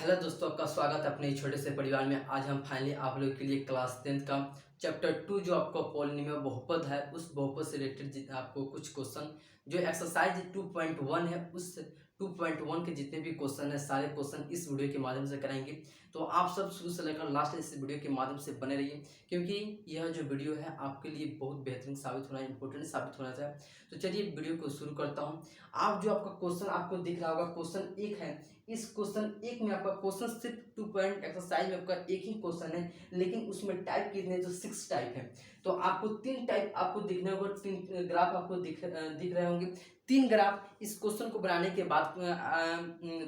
Hello दोस्तों, आपका स्वागत है अपने इस छोटे से परिवार में। आज हम फाइनली आप लोगों के लिए क्लास 10th का चैप्टर 2 जो आपका पॉलिनोमियल बहुपद है, उस बहुपद से रिलेटेड आपको कुछ क्वेश्चन जो एक्सरसाइज 2.1 है, उस 2.1 के जितने भी क्वेश्चन है सारे क्वेश्चन इस वीडियो के माध्यम से कराएंगे। तो आप सब शुरू से लेकर लास्ट इस वीडियो के माध्यम से बने रहिए, क्योंकि यह जो वीडियो है आपके लिए बहुत बेहतरीन साबित होना है, इंपॉर्टेंट साबित होना चाहिए। तो चलिए वीडियो को शुरू करता हूँ। आप जो आपका क्वेश्चन आपको दिख रहा होगा, क्वेश्चन 1 है। इस क्वेश्चन 1 में आपका क्वेश्चन सिर्फ 2 पॉइंट एक्सरसाइज में आपका एक ही क्वेश्चन है, लेकिन उसमें टाइप कितने तो 6 टाइप है। तो आपको 3 टाइप आपको दिखने होगा, 3 ग्राफ आपको दिख रहे होंगे। 3 ग्राफ इस क्वेश्चन को बनाने के बाद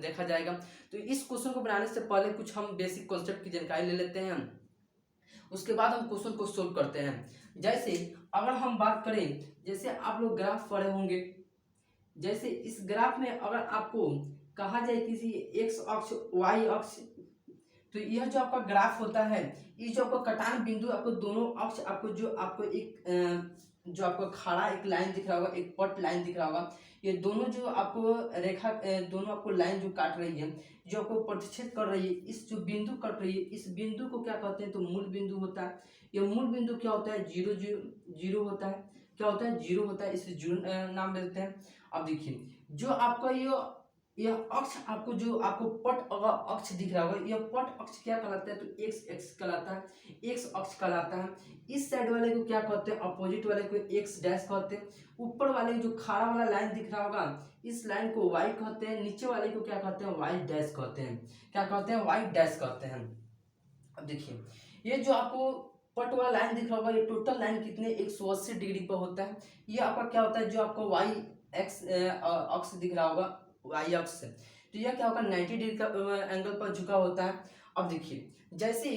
देखा जाएगा। तो इस क्वेश्चन को बनाने से पहले कुछ हम बेसिक कॉन्सेप्ट की जानकारी ले लेते हैं, उसके बाद हम क्वेश्चन को सोल्व करते हैं। जैसे अगर हम बात करें, जैसे आप लोग ग्राफ पढ़े होंगे, जैसे इस ग्राफ में अगर आपको कहा जाए किसी एक्स अक्ष वाई अक्ष, तो यह जो आपका ग्राफ होता है, ये जो आपका कटान बिंदु आपको दोनों अक्ष आपको जो आपको एक जो आपको खड़ा एक लाइन दिख रहा होगा, एक पट लाइन दिख रहा होगा, ये दोनों जो आपको रेखा दोनों आपको लाइन जो काट रही है, जो आपको प्रतिच्छेद कर रही है, इस जो बिंदु कट रही है, इस बिंदु को क्या कहते हैं तो मूल बिंदु होता है। ये मूल बिंदु क्या होता है, जीरो जीरो जीरो होता है। क्या होता है, जीरो होता है, इसे जीरो नाम देते हैं। अब देखिए जो आपका यह अक्ष आपको जो आपको पट अक्ष दिख रहा होगा, यह पट अक्ष क्या कहलाता है तो एक्स एक्स कहलाता है, एक्स अक्ष कहलाता है। इस साइड वाले को क्या कहते हैं, अपोजिट वाले को एक्स डैश कहते हैं। ऊपर वाले जो खाड़ा वाला लाइन दिख रहा होगा, इस लाइन को वाई कहते हैं। नीचे वाले को क्या कहते हैं, वाई डैश कहते हैं। क्या कहते हैं, वाई डैश कहते हैं। अब देखिए ये जो आपको पट वाला लाइन दिख रहा होगा, ये टोटल लाइन कितने 180 डिग्री पर होता है। ये आपका क्या होता है, जो आपको वाई एक्स अक्ष दिख रहा होगा, वाई अक्ष से, तो यह क्या होगा 90 डिग्री का एंगल पर झुका होता है। अब देखिए जैसे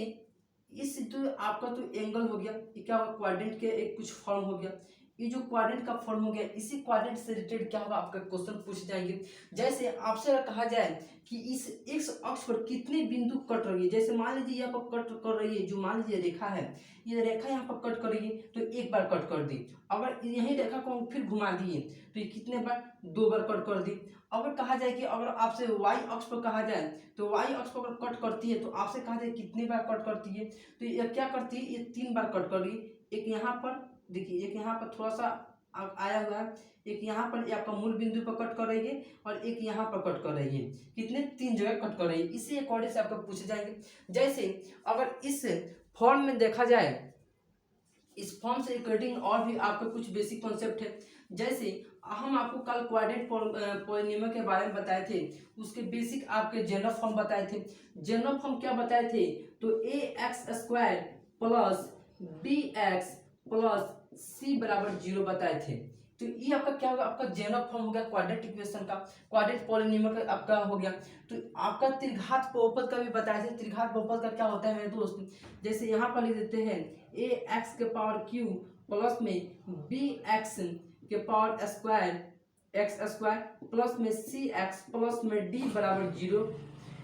इस तो आपका तो एंगल हो गया, ये क्या होगा क्वाड्रेंट के एक कुछ फॉर्म हो गया। ये जो क्वाड्रेंट का फॉर्म हो गया, इसी क्वाड्रेंट से रिलेटेड क्या होगा आपका क्वेश्चन पूछ जाएंगे। जैसे आपसे अगर कहा जाए कि इस एक्स अक्ष पर कितने बिंदु कट रही है, जैसे मान लीजिए यहाँ पर कट कर रही है, जो मान लीजिए रेखा है, ये रेखा यहाँ पर कट कर रही है, तो एक बार कट कर दी। अगर यही रेखा को फिर घुमा दिए तो ये कितने बार, 2 बार कट कर दी। अगर कहा जाए कि अगर आपसे वाई अक्ष पर कहा जाए, तो वाई अक्ष पर अगर कट करती है तो आपसे कहा जाए कितने बार कट करती है, तो ये क्या करती है, ये 3 बार कट कर रही है। एक यहाँ पर देखिए, एक यहाँ पर थोड़ा सा आया हुआ है, एक यहाँ पर आपका मूल बिंदु पर कट कर रही है, और एक यहाँ पर कट कर रही है। कितने, 3 जगह कट कर रही है। इसी अकॉर्डिंग से आपको पूछे जाएंगे। जैसे अगर इस फॉर्म में देखा जाए, इस फॉर्म से अकॉर्डिंग और भी आपका कुछ बेसिक कॉन्सेप्ट है। जैसे हम आपको कल क्वाड्रेंट पॉलिनोमियल के बारे में बताए थे, उसके बेसिक आपके जनरल फॉर्म बताए थे। जनरल फॉर्म क्या बताए थे, तो a x square plus b x plus c बराबर 0 बताए थे। तो ये आपका क्या होगा, आपका जनरल फॉर्म हो गया क्वाड्रेंट इक्वेशन का, क्वाड्रेंट पॉलिनोमियल का आपका हो गया। तो आपका त्रिघात बहुपद का भी बताया था। त्रिघात बहुपद का क्या होता है मेरे दोस्त, जैसे यहाँ पर लिख देते हैं ए एक्स के पावर क्यू प्लस में बी एक्स के power square x square plus में सी एक्स प्लस में डी बराबर 0।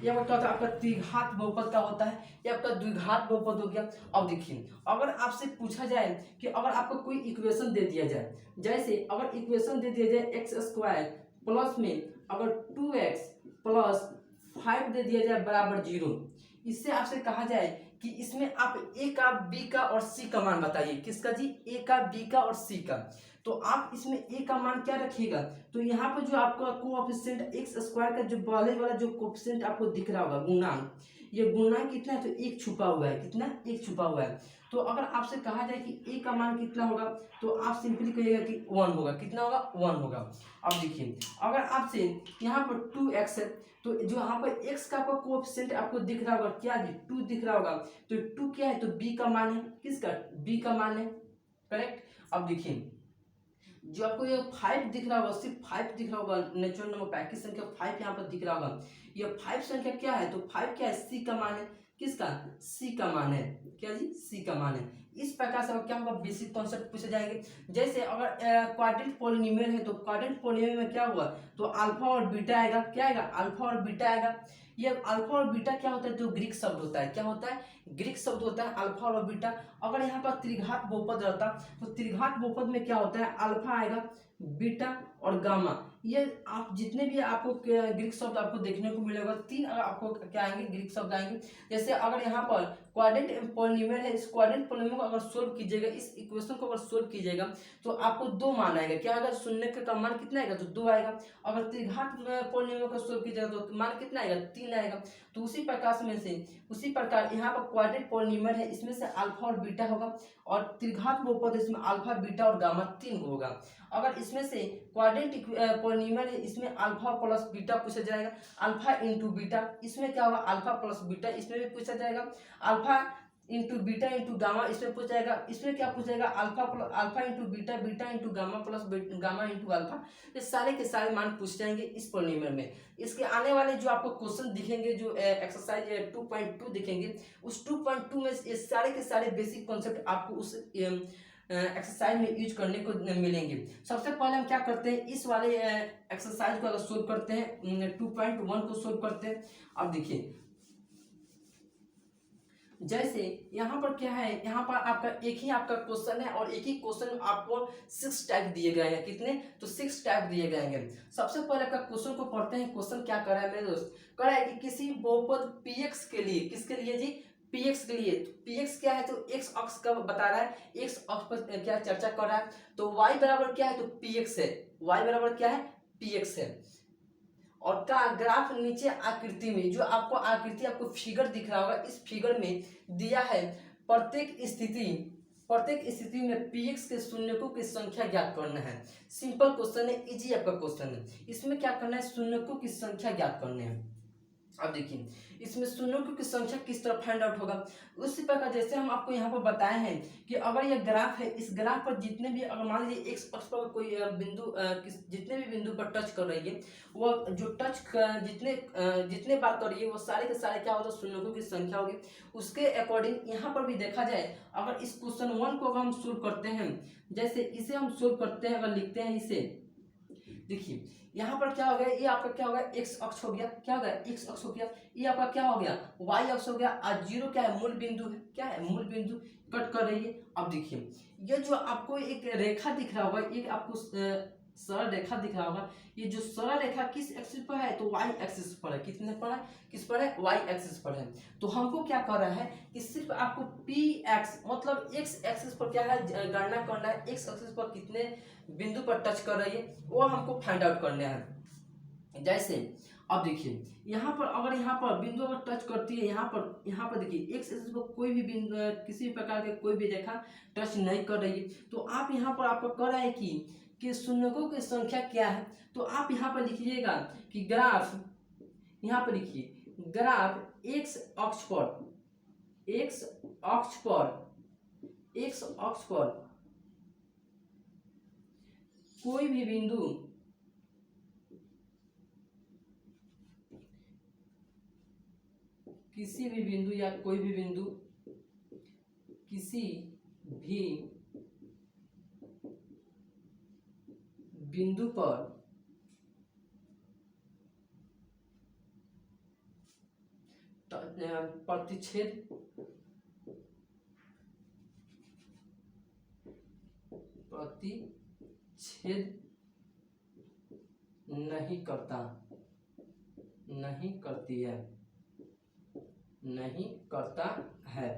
यह क्या होता है, आपका त्रिघात बहुपद का होता है। यह आपका द्विघात बहुपद हो गया। अब देखिए अगर आपसे पूछा जाए कि अगर आपको कोई इक्वेशन दे दिया जाए, जैसे अगर इक्वेशन दे दिया जाए एक्स स्क्वायर प्लस में अगर 2x प्लस 5 दे दिया जाए बराबर 0, इससे आपसे कहा जाए कि इसमें आप ए का, बी का और सी का मान बताइए। किसका जी, ए का, बी का और सी का। तो आप इसमें ए का मान क्या रखिएगा, तो यहाँ पर जो आपका कोएफिशिएंट एक्स स्क्वायर का जो पहले वाला जो कोएफिशिएंट आपको दिख रहा होगा गुणांक, ये गुणांक कितना है तो 1 छुपा हुआ है। कितना, 1 छुपा हुआ है। तो अगर आपसे कहा जाए कि ए का मान कितना होगा, तो आप सिंपली कहिएगा कि 1 होगा। कितना होगा, 1 होगा। अब देखिए अगर आपसे यहाँ पर 2x है, तो जो यहाँ पर x का आपका कोएफिशिएंट आपको दिख रहा होगा क्या जी, 2 दिख रहा होगा, तो 2 क्या है तो b का मान है। किसका, b का मान है, करेक्ट। अब देखिए जो आपको ये 5 दिख रहा होगा, सिर्फ 5 दिख रहा होगा, नेचुरल नंबर पैकी संख्या 5 यहाँ पर दिख रहा होगा। ये 5 संख्या क्या है तो 5 क्या है, c का मान है। किसका, c का मान है। क्या जी, c का मान है। इस प्रकार से क्या होगा, बेसिक कॉन्सेप्ट पूछे जाएंगे। जैसे अगर क्वाड्रेंट पॉलिनोमियल है, तो क्वाड्रेंट पॉलिनोमियल में क्या हुआ, तो अल्फा और बीटा आएगा। क्या आएगा, अल्फा और बीटा आएगा। ये अल्फा और बीटा क्या होता है, तो ग्रीक शब्द होता है। क्या होता है, ग्रीक शब्द होता है अल्फा और बीटा। अगर यहाँ पर त्रिघात बहुपद रहता, तो त्रिघात बहुपद में क्या होता है, अल्फा आएगा, बीटा और गामा, ये आप जितने भी आपको ग्रीक शब्द आपको देखने को मिलेगा, तीन आपको क्या आएंगे, ग्रीक शब्द आएंगे। जैसे अगर यहाँ पर क्वाड्रेंट पॉलिनोमियल है, इस क्वाड्रेंट पॉलिनोमियल को अगर सोल्व कीजिएगा, इस इक्वेशन को अगर सोल्व कीजिएगा तो आपको दो मान आएगा। क्या आएगा, शून्य का मान कितना आएगा, तो 2 आएगा। अगर त्रिघात पॉलिनोमियल को सोल्व कीजिएगा तो मान कितना आएगा, 3 आएगा। तो उसी प्रकार यहाँ पर क्वाड्रेंट पॉलिनोमियल है, इसमें से अल्फा और बीटा होगा, और त्रिघात बहुपद इसमें अल्फा बीटा और गामा 3 होगा। अगर इसमें से क्वाड्रेंट पॉलिनोमियल है, इसमें अल्फा प्लस बीटा पूछा जाएगा, अल्फा इंटू बीटा, इसमें क्या होगा, अल्फा प्लस बीटा, इसमें भी पूछा जाएगा, alpha into beta into gamma, इसमें पूछा जाएगा। इसमें क्या पूछेगा, alpha into beta, beta into gamma plus gamma into alpha. ये सारे के सारे मान पूछ जाएंगे इस पॉलिनोमियल में। इसके आने वाले जो आपको क्वेश्चन दिखेंगे, जो एक्सरसाइज 2.2 दिखेंगे, उस 2.2 में ये सारे के सारे बेसिक कॉन्सेप्ट आपको उस एक्सरसाइज में यूज करने को मिलेंगे। सबसे पहले हम क्या करते हैं, इस वाले एक्सरसाइज को अगर सोल्व करते हैं, 2.1 को सोल्व करते हैं। अब देखिए, जैसे यहाँ पर क्या है, यहाँ पर आपका एक ही आपका क्वेश्चन है, और एक ही क्वेश्चन आपको 6 टाइप दिए गए हैं। कितने, तो 6 टाइप दिए गए हैं। सबसे पहले आपका क्वेश्चन को पढ़ते हैं। क्वेश्चन क्या कर रहा है मेरे दोस्त, कर रहा है कि किसी बहुपद px के लिए, किसके लिए जी, px के लिए। तो px क्या है, तो x अक्ष का बता रहा है, x अक्ष पर क्या चर्चा कर रहा है। तो y बराबर क्या है, तो px है, y बराबर क्या है, px है। और का ग्राफ नीचे आकृति में, जो आपको आकृति आपको फिगर दिख रहा होगा, इस फिगर में दिया है प्रत्येक स्थिति में px के शून्यकों की संख्या ज्ञात करना है। सिंपल क्वेश्चन है, इजी आपका क्वेश्चन है। इसमें क्या करना है, शून्यकों की संख्या ज्ञात करनी है। अब देखिए, इसमें शून्यों की संख्या किस तरह फाइंड आउट होगा। उसी प्रकार जैसे हम आपको यहाँ पर बताए हैं कि अगर यह ग्राफ है, इस ग्राफ पर जितने भी, अगर मान लीजिए एक्स अक्ष पर कोई बिंदु जितने भी बिंदु पर टच कर रही है, वो जो टच जितने बार कर रही है, वो सारे के सारे क्या होगा, शून्यों की संख्या होगी। उसके अकॉर्डिंग यहाँ पर भी देखा जाए, अगर इस क्वेश्चन 1 को अगर हम सोल्व करते हैं, जैसे इसे हम सोल्व करते हैं, अगर लिखते हैं इसे, देखिए यहाँ पर क्या हो गया, ये आपका क्या हो गया, एक्स अक्ष हो गया, क्या हो गया, एक्स अक्ष हो गया। ये आपका क्या हो गया, वाई अक्ष हो गया। आज जीरो क्या है, मूल बिंदु है, क्या है, मूल बिंदु कट कर रही है। अब देखिए, ये जो आपको एक रेखा दिख रहा होगा, एक आपको सरल रेखा दिख रहा होगा, ये जो सरल रेखा किस एक्सिस पर है, तो वाई एक्सिस पर है। कितने पर है, किस पर है, वाई एक्सिस पर है। तो हमको क्या कर रहा है कि सिर्फ आपको पी एक्स मतलब एक्स एक्सिस पर क्या है, गणना करना है, एक्स एक्सिस पर कितने बिंदु पर टच कर रही है, वो हमको फाइंड आउट करना है। जैसे अब देखिए, यहाँ पर अगर यहाँ पर बिंदु अगर टच करती है, यहाँ पर देखिए एक्स एक्सिस पर कोई भी बिंदु, किसी प्रकार के कोई भी रेखा टच नहीं कर रही है, तो आप यहाँ पर आपको कर रहा है कि शून्यकों की संख्या क्या है। तो आप यहाँ पर लिखिएगा कि ग्राफ, यहाँ पर लिखिए ग्राफ एक्स अक्ष पर कोई भी बिंदु किसी भी बिंदु या कोई भी बिंदु किसी भी बिंदु पर प्रतिच्छेद नहीं करता, नहीं करती है, नहीं करता है।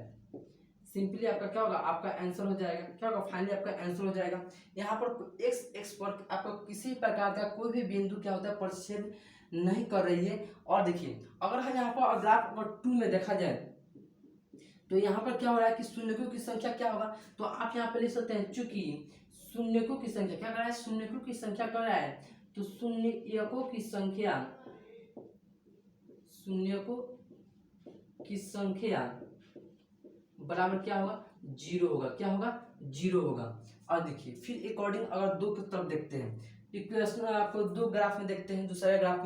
सिंपली आपका क्या होगा, आपका आंसर हो जाएगा, क्या होगा, फाइनली आपका आंसर हो जाएगा। यहाँ पर एक्स पर आपको किसी प्रकार का कोई भी बिंदु क्या होता है, प्रतिच्छेद नहीं कर रही है। और देखिए, अगर हम यहाँ पर ग्राफ नंबर 2 में देखा जाए, तो यहाँ पर क्या हो रहा है कि शून्यकों की संख्या क्या होगा, तो आप यहाँ पर लिख सकते हैं, चूंकि शून्यकों की संख्या क्या कर रहा है, शून्यकों की संख्या कर रहा है, तो शून्यकों की संख्या बराबर क्या होगा, 0 होगा। क्या होगा, 0 होगा। और देखिए फिर अकॉर्डिंग अगर दो की तरफ देखते हैं, इक्वेशन आपको दो ग्राफ में देखते हैं। दूसरे ग्राफ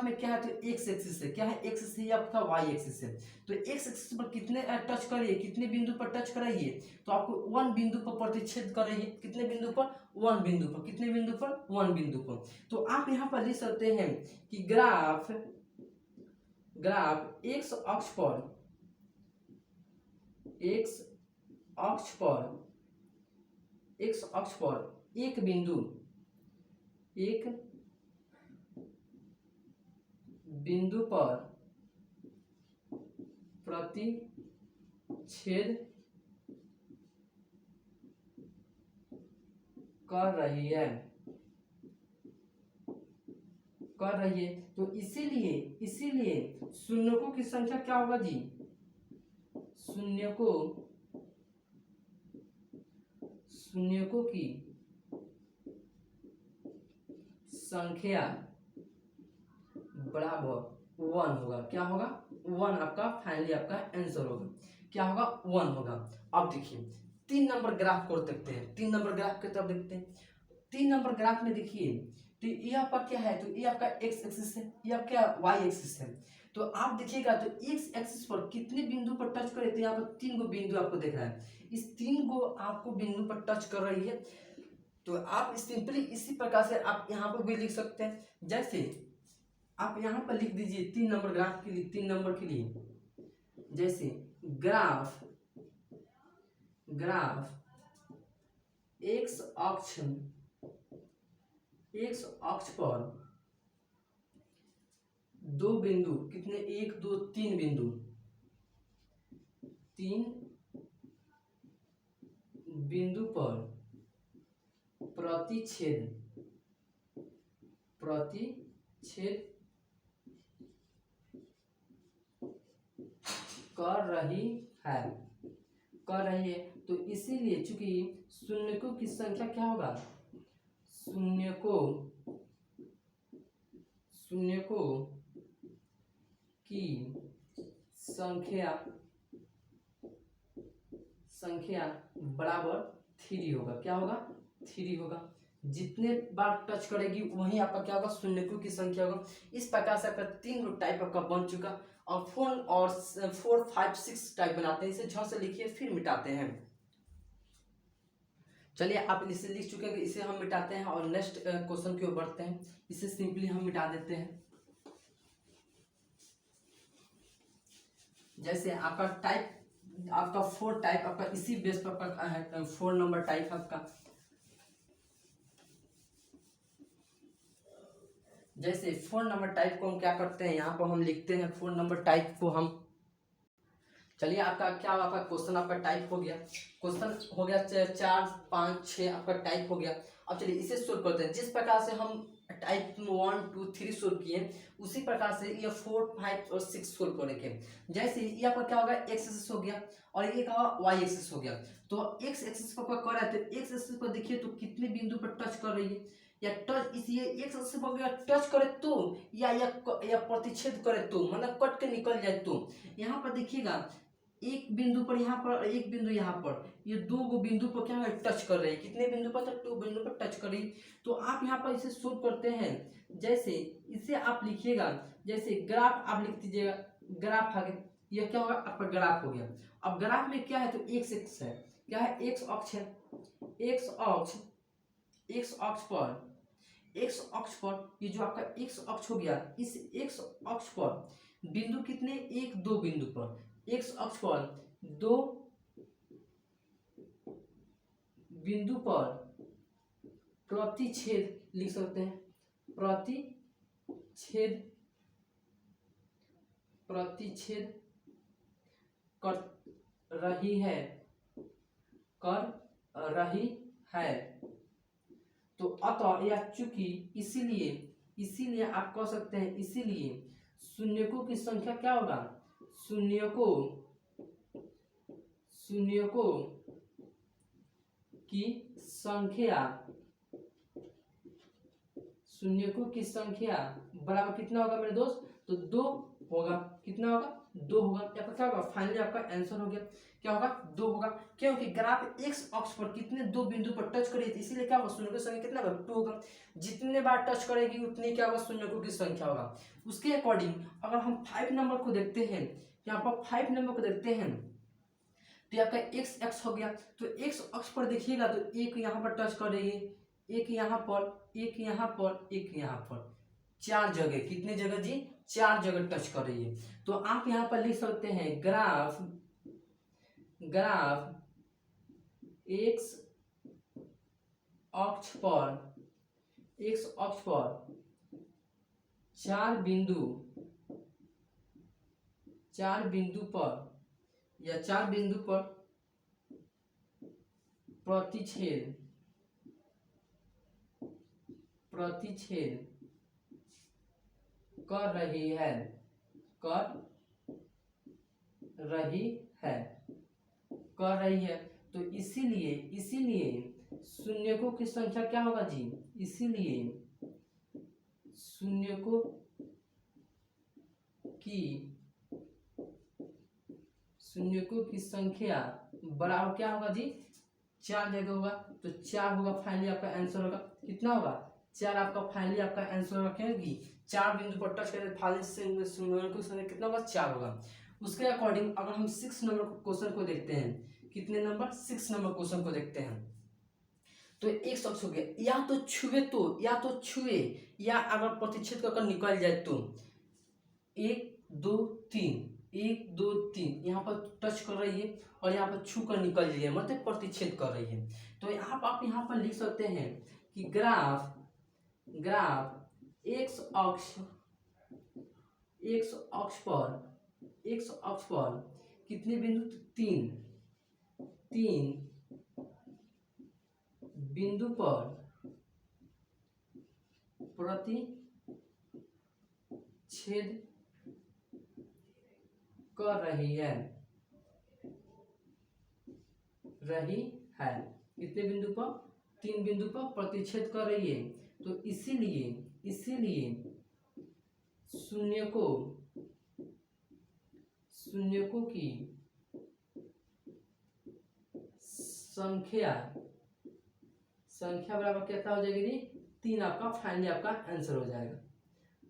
में क्या है, तो एक्स एक्सिस है, क्या है, एक्स एक्सिस है, आपका वाई एक्सिस है। तो एक्स एक्सिस पर कितने टच कर रही है, कितने बिंदु पर टच कर रही है, तो आपको 1 बिंदु पर प्रतिच्छेद कर रही है। कितने बिंदु पर, 1 बिंदु पर। कितने बिंदु पर, 1 बिंदु पर। तो आप यहाँ पर लिख सकते हैं कि ग्राफ एक्स अक्ष पर एक बिंदु एक बिंदु पर प्रतिच्छेद कर रही है तो इसीलिए शून्यकों की संख्या क्या होगा जी? शून्यकों की संख्या बराबर 1 होगा। क्या होगा? 1 आपका फाइनली आपका आंसर होगा। क्या होगा? 1 होगा। अब देखिए 3 नंबर ग्राफ को देखते हैं। 3 नंबर ग्राफ की तरफ देखते हैं। 3 नंबर ग्राफ में देखिए तो ये आपका क्या है? तो ये आपका एक्स एक्सिस है, ये आपका वाई एक्सिस है। तो आप देखिएगा तो एक्स एक्सिस पर कितने बिंदु पर टच करे? तो यहाँ पर 3 गो बिंदु आपको दिख रहा है। इस 3 गो आपको बिंदु पर टच कर रही है। तो आप सिंपली इसी प्रकार से आप यहाँ पर भी लिख सकते हैं। जैसे आप यहाँ पर लिख दीजिए 3 नंबर ग्राफ के लिए, 3 नंबर के लिए, जैसे ग्राफ एक्स अक्ष पर 2 बिंदु, कितने? 1 2 3 बिंदु, 3 बिंदु पर प्रतिच्छेद कर रही है। तो इसीलिए चूंकि शून्यकों की संख्या क्या होगा? शून्यकों की संख्या बराबर 3 होगा। क्या होगा? 3 होगा। जितने बार टच करेगी वहीं आपका क्या होगा? शून्यकों की संख्या होगा। इस प्रकार से आपका 3 टाइप आपका बन चुका। और 4 5 6 टाइप बनाते हैं। इसे झ से लिखिए फिर मिटाते हैं। चलिए आप इसे लिख चुके हैं, इसे हम मिटाते हैं और नेक्स्ट क्वेश्चन की ओर बढ़ते हैं। इसे सिंपली हम मिटा देते हैं। जैसे आपका टाइप, आपका 4 टाइप आपका इसी बेस पर आपका है। 4 नंबर टाइप आपका, जैसे 4 नंबर टाइप को हम क्या करते हैं? यहाँ पर हम लिखते हैं 4 नंबर टाइप को हम। चलिए आपका क्या हुआ? आपका क्वेश्चन आपका टाइप हो गया। क्वेश्चन हो गया 4 5 6 आपका टाइप हो गया। अब चलिए इसे सोल्व करते हैं। जिस प्रकार से हम टाइप 1 2 3 सोल्व किए उसी प्रकार से ये 4 5 और 6 सोल्व करेंगे। जैसे ये आपका क्या होगा? एक्स एक्सिस हो गया और ये क्या होगा? वाई एक्सिस हो गया। तो एक्स एक्सिस पर कर रहा है तो एक्स एक्सिस पर देखिए तो कितने बिंदु पर टच कर रही है? या टच इसी एक्स एक्सिस पर गया टच करे तो या प्रतिच्छेद करे तो, मतलब कट के निकल जाए तो। यहाँ पर देखिएगा एक बिंदु पर यहाँ पर, एक बिंदु यहाँ पर, ये 2 गो बिंदु पर क्या है? टच कर रही है। कितने बिंदु पर? 2 बिंदु पर टच कर रही। तो आप यहाँ पर इसे सोल्व करते हैं। जैसे इसे आप लिखिएगा, जैसे ग्राफ आप लिख दीजिएगा। ग्राफ आ गया, यह क्या होगा? आपका ग्राफ हो गया। अब ग्राफ में क्या है? तो एक्स एक्स है। क्या है? एक्स अक्ष है। एक्स अक्ष पर ये जो आपका एक्स अक्ष हो गया, इस एक्स अक्ष पर बिंदु कितने? 1 2 बिंदु पर, एक्स अक्ष पर 2 बिंदु पर प्रतिच्छेद लिख सकते हैं। प्रतिच्छेद कर रही है। तो अतः या चूंकि इसीलिए आप कह सकते हैं, इसीलिए शून्यकों की संख्या क्या होगा? शून्यकों की संख्या बराबर कितना होगा मेरे दोस्त? तो 2 होगा। कितना होगा? 2 होगा। आपका क्या होगा? फाइनली आपका आंसर हो गया। क्या होगा? 2 होगा। क्योंकि ग्राफ एक्स अक्ष पर कितने 2 बिंदु पर टच करी थी, इसीलिए क्या होगा? शून्यकों की संख्या कितना होगा? 2 होगा। जितने बार टच करेगी उतनी क्या होगा? शून्यकों की संख्या होगा। उसके अकॉर्डिंग अगर हम 5 नंबर को देखते हैं, यहाँ पर 5 नंबर को देखते हैं तो ये आपका एक्स एक्स हो गया। तो एक्स अक्ष पर देखिएगा तो एक यहाँ पर टच कर रही है, एक यहाँ पर, एक यहाँ पर, एक यहाँ पर, 4 जगह। कितने जगह जी? 4 जगह टच कर रही है। तो आप यहाँ पर लिख सकते हैं ग्राफ एक्स अक्ष पर एक्स अक्ष पर चार बिंदु पर या चार बिंदु पर प्रतिच्छेद कर रही है तो इसीलिए शून्यकों की संख्या क्या होगा जी, इसीलिए शून्यकों की संख्या बराबर क्या होगा जी, 4 जगह होगा। तो 4 होगा, फाइनली आपका आंसर होगा कितना होगा, 4 आपका फाइनली आपका आंसर रखेगी। 4 बिंदु पर टच करें फाइनली शून्यकों की संख्या कितना होगा, 4 होगा। उसके अकॉर्डिंग अगर हम 6 नंबर क्वेश्चन को देखते हैं, कितने नंबर, 6 नंबर क्वेश्चन को देखते हैं, तो एक शब्द हो गया, या तो छुए या अगर प्रतिच्छेद कर निकल जाए तो 1 2 3 यहाँ पर टच कर रही है और यहाँ पर छू कर निकल रही है, मतलब प्रतिच्छेद कर रही है। तो आप यहाँ पर लिख सकते हैं कि ग्राफ एक्स अक्ष पर कितने बिंदु, 3 बिंदु पर प्रतिच्छेद कर रही है। कितने बिंदु पर, 3 बिंदु पर प्रतिच्छेद कर रही है। तो इसीलिए शून्यकों की संख्या बराबर कितना हो जाएगी जी, 3 आपका फाइनली आपका आंसर हो जाएगा।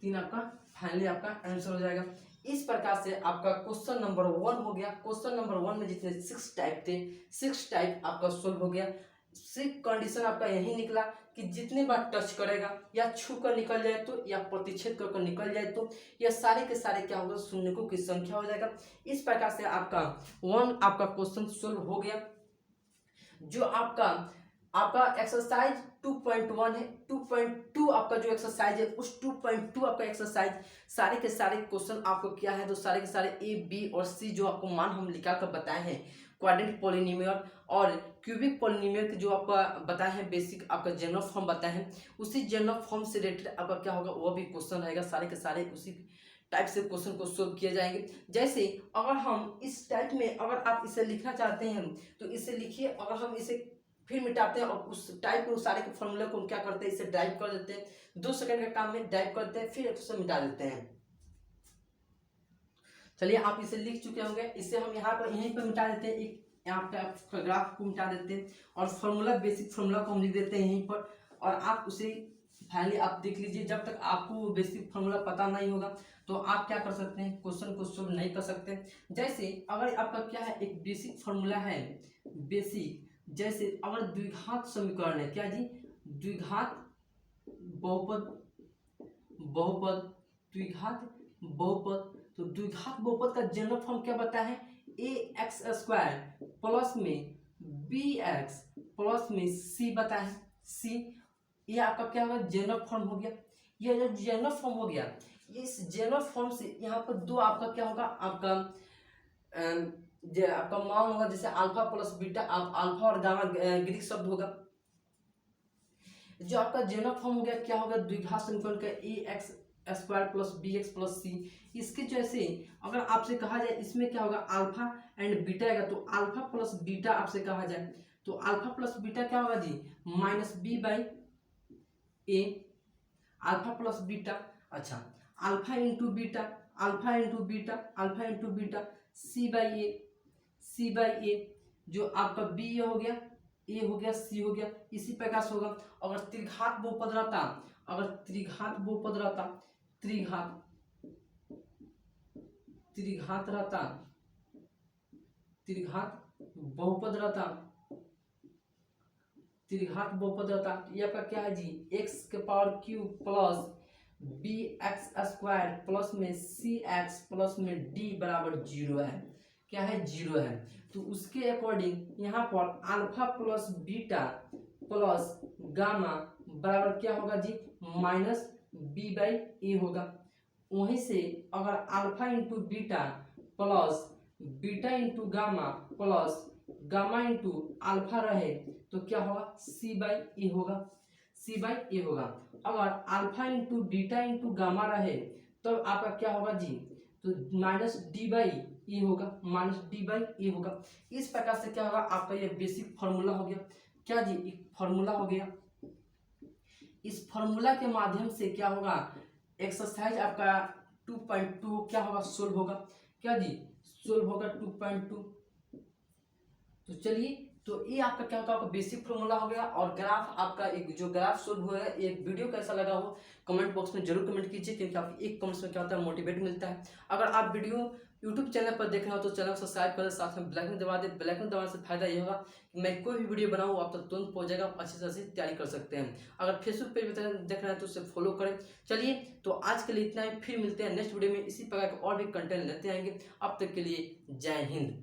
3 आपका फाइनली आपका आंसर हो जाएगा। इस प्रकार से आपका क्वेश्चन नंबर 1 हो गया। क्वेश्चन नंबर 1 में जितने 6 टाइप थे, 6 टाइप आपका सोल्व हो गया। सिर्फ कंडीशन आपका यही निकला कि जितने बार टच करेगा या छू कर निकल जाए तो या प्रतिच्छेद कर निकल जाए तो यह सारे के सारे क्या होगा, शून्यकों की संख्या हो जाएगा। इस प्रकार से आपका 1 आपका क्वेश्चन सोल्व हो गया। जो आपका एक्सरसाइज 2.1 है, 2.2 आपका जो एक्सरसाइज है, उस 2.2 आपका एक्सरसाइज सारे के सारे क्वेश्चन आपको क्या है, तो सारे के सारे ए बी और सी जो आपको मान हम लिखा कर बताए हैं, क्वाड्रेंट पॉलिनोमियल और क्यूबिक पॉलिनोमियल जो आपका बताए हैं, बेसिक आपका जनरल फॉर्म बताए हैं, उसी जनरल फॉर्म से रिलेटेड आपका क्या होगा, वो भी क्वेश्चन रहेगा। सारे के सारे उसी टाइप से क्वेश्चन को सोल्व किए जाएंगे। जैसे अगर हम इस टाइप में अगर आप इसे लिखना चाहते हैं तो इसे लिखिए। अगर हम इसे फिर मिटाते हैं और उस टाइप को सारे के फॉर्मूले को क्या करते हैं, इसे टाइप कर देते हैं। 2 सेकंड का काम में टाइप करते हैं, फिर उसे मिटा देते हैं। चलिए आप इसे लिख चुके होंगे, इसे हम यहाँ पर यहीं पर मिटा देते हैं। एक यहाँ पे ग्राफ को मिटा देते हैं और फॉर्मूला, बेसिक फॉर्मूला को हम लिख देते हैं यहीं पर, और आप उसे फाइनली आप देख लीजिए। जब तक आपको बेसिक फॉर्मूला पता नहीं होगा तो आप क्या कर सकते हैं, क्वेश्चन को सोल्व नहीं कर सकते। जैसे अगर आपका क्या है, एक बेसिक फॉर्मूला है, बेसिक जैसे अगर द्विघात समीकरण है, क्या जी, द्विघात बहुपद, द्विघात बहुपद। तो द्विघात बहुपद का जनरल फॉर्म क्या बता है, ax² प्लस में bx प्लस में c बता है, c। ये आपका क्या होगा, जनरल फॉर्म हो गया। ये जो जनरल फॉर्म हो गया, इस जनरल फॉर्म से यहाँ पर 2 आपका क्या होगा, आपका मान होगा, जैसे अल्फा प्लस बीटा, आप अल्फा और गामा ग्रीक शब्द होगा। जो आपका जनरल फॉर्म हो गया, क्या होगा, द्विघात समीकरण का ax² plus bx plus c। इसके जैसे अगर आपसे कहा जाए इसमें क्या होगा, अल्फा एंड बीटा आएगा, तो अल्फा प्लस बीटा आपसे कहा जाए तो अल्फा प्लस बीटा क्या होगा जी, -b/a। अल्फा प्लस बीटा, अच्छा, अल्फा इंटू बीटा, c/a, जो आपका b हो गया, a हो गया, c हो गया। इसी प्रकार से होगा अगर त्रिघात बहुपद रहता, त्रिघात बहुपद रहता, ये आपका क्या है जी, x³ प्लस bx² प्लस में cx प्लस में d बराबर 0 है। क्या है, 0 है। तो उसके अकॉर्डिंग यहाँ पर alpha plus beta plus gamma बराबर क्या होगा जी, माइनस बी बाई ए होगा। वहीं से अगर alpha into beta plus beta into gamma plus gamma into alpha रहे तो क्या होगा, सी बाई ए होगा, सी बाई ए होगा। अगर alpha into beta into gamma रहे तो आपका क्या होगा जी, तो माइनस डी बाई ए होगा, माइनस डी बाई ए होगा। इस प्रकार से क्या होगा, आपका ये बेसिक फॉर्मूला हो गया। क्या जी, एक फॉर्मूला हो गया। इस फॉर्मूला के माध्यम से क्या होगा, एक्सरसाइज आपका 2.2 क्या होगा, सोल्व होगा। क्या जी, सोल्व होगा 2.2। तो चलिए, तो ये आपका क्या होगा, आपका बेसिक फॉर्मूला हो गया। और ग्राफ आपका, एक जो ग्राफ सोल्व हुआ है, एक वीडियो कैसा लगा हो कमेंट बॉक्स में जरूर कमेंट कीजिए, क्योंकि आपके एक कमेंट्स में क्या होता है, मोटिवेट मिलता है। अगर आप वीडियो यूट्यूब चैनल पर देख रहे हो तो चैनल को सब्सक्राइब करें, साथ में बेल आइकन दबा दें। बेल आइकन दबाने से फायदा ये होगा कि मैं कोई भी वीडियो बनाऊँ आप तक तुरंत पहुंच जाएगा, आप अच्छे से अच्छी तैयारी कर सकते हैं। अगर फेसबुक पेज पर देख रहे हैं तो उसे फॉलो करें। चलिए, तो आज के लिए इतना ही, फिर मिलते हैं नेक्स्ट वीडियो में इसी प्रकार के और भी कंटेंट लेते आएंगे। अब तक के लिए जय हिंद।